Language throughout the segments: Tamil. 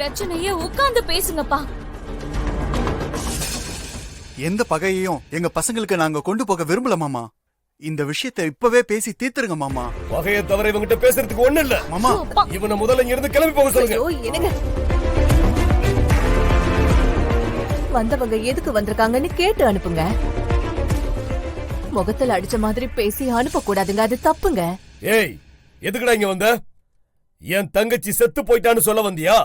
பிரச்சனையே உட்கார்ந்து பேசுங்கப்பா. எந்த பகையையும் எங்க பசங்களுக்கு நாங்க கொண்டு போக விரும்பல மாமா. இந்த விஷயத்தை இப்பவே பேசி தீர்த்துருங்க மாமா. பகையை தவிர இவங்கிட்ட பேசுறதுக்கு ஒண்ணு இல்ல மாமா. இவனை முதல்ல இங்க இருந்து கிளம்பி போக சொல்லுங்க. என்னங்க வந்தவங்க எதுக்கு வந்திருக்காங்கன்னு கேட்டு அனுப்புங்க. முகத்துல அடிச்ச மாதிரி பேசி அனுப்ப கூடாதுங்க, அது தப்புங்க. ஏய், எதுக்குடா இங்க வந்த? என் தங்கச்சி செத்து போயிட்டான்னு சொல்ல வந்தியா?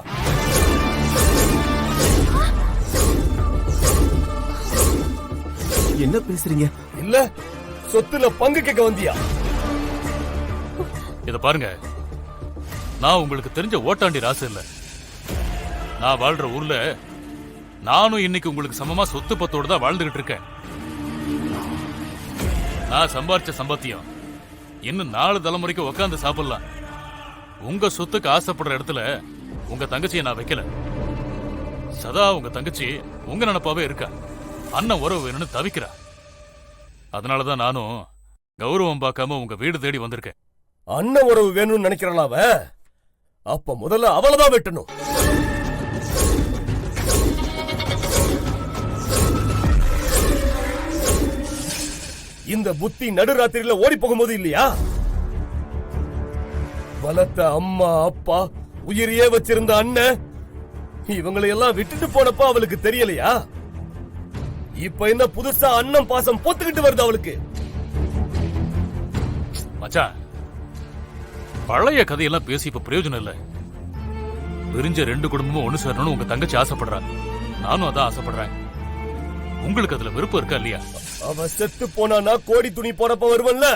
என்ன பேசுறீங்க? இல்ல சொத்துல பங்கு கேட்க வந்தியா? இத பாருங்க, நான் உங்களுக்கு தெரிஞ்ச ஓட்டாண்டி ராசு இல்ல. நான் வாழ்ற ஊர்ல நானும் இன்னைக்கு உங்களுக்கு சமமா சொத்து பத்தோட தான் வாழ்ந்துகிட்டு இருக்கேன். நான் சம்பாரிச்ச சம்பாத்தியம் இன்னும் 4 தலைமுறைக்கு உட்காந்து சாப்பிடலாம். உங்க சொத்துக்கு ஆசைப்படுற இடத்துல உங்க தங்கச்சியை நான் வைக்கல. சதா உங்க தங்கச்சி உங்க நினைப்பாவே இருக்கா. அண்ணன் உறவு வேணும்னு தவிக்கிறா. அதனாலதான் நானும் கௌரவம் பார்க்காம உங்க வீடு தேடி வந்திருக்கேன். அண்ணன் உறவு வேணும்னு நினைக்கிறாளா அவ? அப்ப முதல்ல அவளதான் வெட்டணும். இந்த புத்தி நடுராத்திரியில ஓடி போகும்போது இல்லையா? வளர்த்த அம்மா அப்பா உயிரையே வச்சிருந்த அண்ணன் இவங்களை எல்லாம் விட்டுட்டு போனப்ப அவளுக்கு தெரியலையா? இப்ப என்ன புதுசா அண்ணன் பாசம் போத்துக்கிட்டு வருது அவளுக்கு? மச்சான், பழைய கதையெல்லாம் பேசி இப்ப பிரயோஜனம் இல்ல. விரிஞ்ச 2 குடும்பமும் ஒண்ணு சேரணும்னு உங்க தங்கச்சி ஆசைப்படுறா. நானும் அதான் ஆசைப்படுறேன். உங்களுக்கு அதுல விருப்பம் இருக்கா இல்லையா? அவ செத்து போனா கோடி துணி போறப்ப வருவன்ல.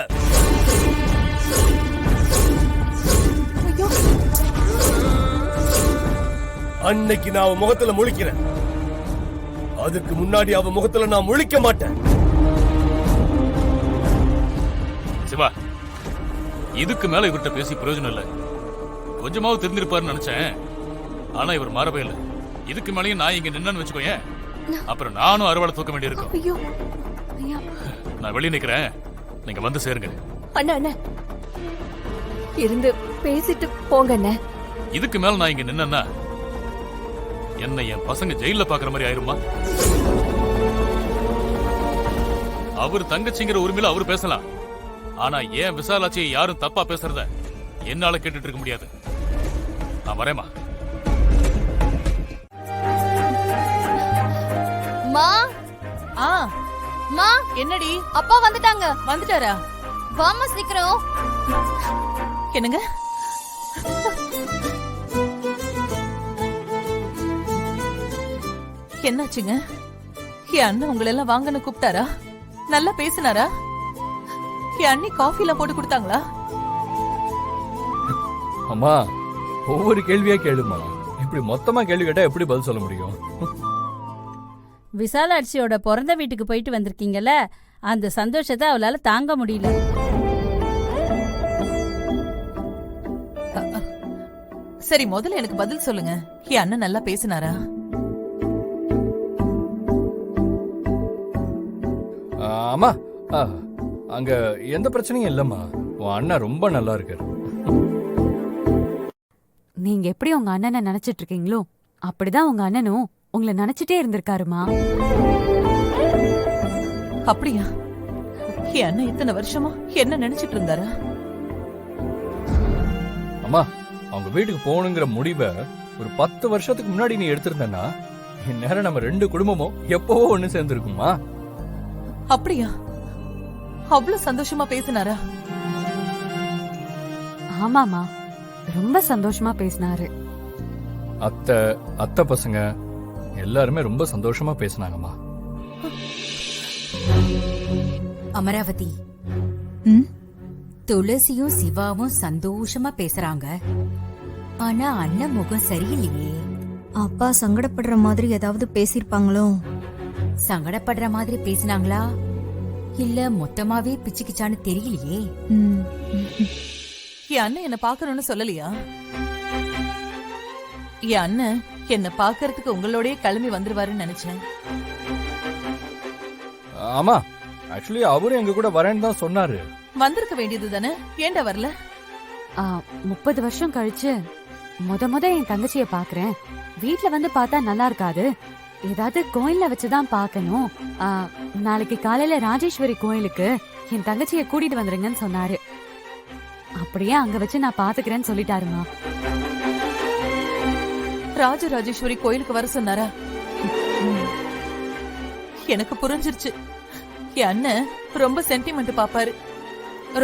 அன்னைக்கு நான் அவ முகத்துல முழிக்கிறேன். அதுக்கு முன்னாடி அவ முகத்துல நான் முழிக்க மாட்டேன். சிவா, இதுக்கு மேல இவர்கிட்ட பேசி பிரயோஜனம் இல்ல. கொஞ்சமாவது தெரிஞ்சிருப்பாருன்னு நினைச்சேன். ஆனா இவர் மாறவே இல்லை. இதுக்கு மேலேயும் நான் இங்க நின்னு வச்சுக்கோயேன், அப்புறம் நானும் அறுவாளை தூக்க வேண்டியிருக்கும். நான் வெளியே நிக்கிறேன், நீங்க வந்து சேருங்க. அண்ணா அண்ணா இருந்து பேசிட்டு போங்க அண்ணா. இதுக்கு மேல நான் இங்க நின்னா என்ன என் பசங்க ஜெயில பாக்குற மாதிரி ஆயிருமா? அவர் தங்கச்சிங்கிற உரிமையில அவரு பேசலாம். ஆனா ஏன் விசாலாட்சியை யாரும் தப்பா பேசுறத என்னால கேட்டுட்டு இருக்க முடியாது. நான் வரேமா. மா, மா என்னடி? அப்பா வந்துட்டாங்க. வந்துட்டாரா? வாமா சீக்கிரம். என்னங்க? என்னாச்சுங்க? என் அண்ணன் உங்களை எல்லாம் வாங்கன்னு கூப்பிட்டாரா? நல்லா பேசினாரா? என் அண்ணி காஃபி எல்லாம் போட்டு கொடுத்தாங்களா? அம்மா, ஒவ்வொரு கேள்வியா கேளுமா. இப்படி மொத்தமா கேள்வி கேட்டா எப்படி பதில் சொல்ல முடியும்? விசாலாட்சியோட பிறந்த வீட்டுக்கு போயிட்டு வந்திருக்கீங்கல்ல, அந்த சந்தோஷத்தை அவளால தாங்க முடியல. சரி, முதல்ல எனக்கு பதில் சொல்லுங்க. என் அண்ணன் நல்லா பேசினாரா? அம்மா, அங்க எந்த பிரச்சனையும் இல்லம்மா. உன் அண்ணன் ரொம்ப நல்லா இருக்காரு. நீங்க எப்படி உங்க அண்ணனை நினைச்சிட்டு இருக்கீங்களோ அப்படிதான் உங்க அண்ணனும் உங்களை நினைச்சிட்டே இருந்திருக்காருமா. அப்படியா? என் அண்ணன் இத்தனை வருஷமா என்ன நினைச்சிட்டு இருந்தாரா? அம்மா, அவங்க வீட்டுக்கு போகணுங்கிற முடிவை ஒரு 10 வருஷத்துக்கு முன்னாடி நீ எடுத்திருந்தனா இந்நேரம் நம்ம 2 குடும்பமும் எப்பவோ ஒண்ணு சேர்ந்துருக்குமா. அப்படியா? அவ்வளவு சந்தோஷமா பேசினாரா? ஆமாமா, ரொம்ப சந்தோஷமா பேசினாரு. அத்தை பசங்க எல்லாருமே ரொம்ப சந்தோஷமா பேசினாங்கம்மா. அமராவதி, துளசியும் சிவாவும் சந்தோஷமா பேசுறாங்க. ஆனா அண்ணன் முகம் சரியில்லையே. அப்பா சங்கடப்படுற மாதிரி ஏதாவது பேசிருப்பாங்களோ? சங்கடப்படுற மாதிரி பேசினாங்களா இல்ல மொத்தமாவே பிச்சுக்கிச்சான்னு தெரியலையே. என் அண்ணன் என்ன பாக்கணும்னு சொல்லலையா? என் அண்ணன் என்ன பாக்கறதுக்கு உங்களோடய கிளம்பி வந்துருவாருன்னு நினைச்சேன். ஆமா, ஆக்சுவலி அவரும் எங்க கூட வரேன்னு தான் சொன்னாரு. வந்திருக்க வேண்டியது தானே, ஏண்டா வரல? 30 வருஷம் கழிச்சு முத என் தங்கச்சிய பாக்குறேன், வீட்ல வந்து பார்த்தா நல்லா இருக்காது. ஏதாவது கோயில்ல வச்சுதான் பார்க்கணும். நாளைக்கு காலையில ராஜேஸ்வரி கோயிலுக்கு என் தங்கச்சிய கூட்டிட்டு வந்துருங்கன்னு சொன்னாரு. அப்படியே அங்க வச்சு நான் பாத்துக்கிறேன்னு சொல்லிட்டாருமா. ராஜராஜேஸ்வரி கோயிலுக்கு வர சொன்னாரா? எனக்கு புரிஞ்சிருச்சு. என் அண்ணன் ரொம்ப சென்டிமெண்ட் பாப்பாரு.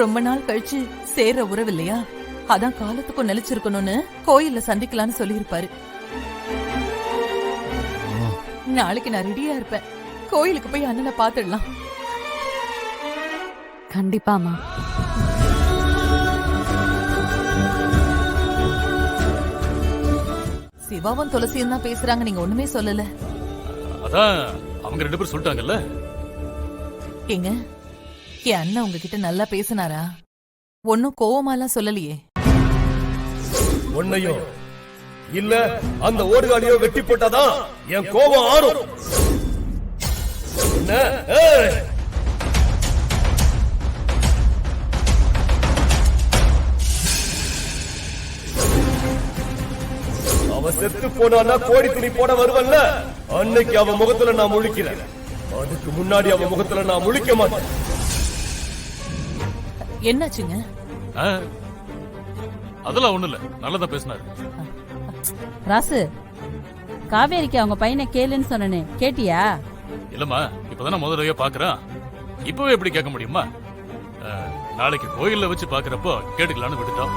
ரொம்ப நாள் கழிச்சு சேர்ற உறவு இல்லையா, அதான் காலத்துக்கும் நிலைச்சிருக்கணும்னு கோயில்ல சந்திக்கலாம்னு சொல்லியிருப்பாரு. நாளைக்கு நான் ரெடியா இருப்பேன். கோயிலுக்கு போய் அண்ணனை பாத்துடலாம். கண்டிப்பாமா. சிவாவும் துளசியும் தான் பேசுறாங்க, நீங்க ஒண்ணுமே சொல்லல. அதான் அவங்க 2 பேரும் சொல்லிட்டாங்கல்ல. ஏங்க, என் அண்ணன் உங்ககிட்ட நல்லா பேசினாரா? ஒன்னும் கோவமாலாம் சொல்லலையே. உன்னையும் இல்ல அந்த ஓடுகாடியோ வெட்டி போட்டாதான் என் கோபம் ஆறும். என்ன? ஏய்! அவ செத்து போனான்னா கோடி துணி போட வருவல்ல, அன்னைக்கு அவ முகத்துல நான் முழிக்கிறேன். அதுக்கு முன்னாடி அவ முகத்துல நான் முழிக்க மாட்டேன். என்னாச்சுங்க? அதெல்லாம் ஒண்ணு இல்ல, நல்லதா பேசினாரு. ராசு, காவேரிக்கு அவங்க பையனை கேளுன்னு சொன்னனே, கேட்டியா? இல்லம்மா, இப்பதானே முதலையோ பாக்குறான். இப்பவே எப்படி கேட்க முடியுமா? நாளைக்கு கோயில்ல வச்சு பாக்குறப்போ கேட்டுக்கலான்னு விட்டுட்டோம்.